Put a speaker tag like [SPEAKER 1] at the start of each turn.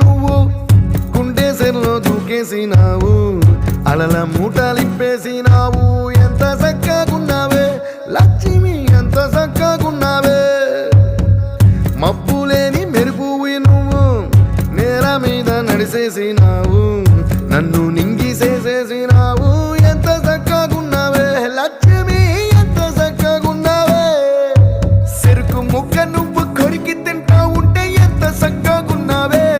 [SPEAKER 1] నువ్వు గుండె సెల్లో దూకేసినావు అలల మూటలిప్పేసినావు ఎంత చక్కగున్నావే లక్ష్మి ఎంత చక్కగున్నావే మబ్బులేని మెరుపువి నువ్వు నేల మీద నడిసేసినావు నన్ను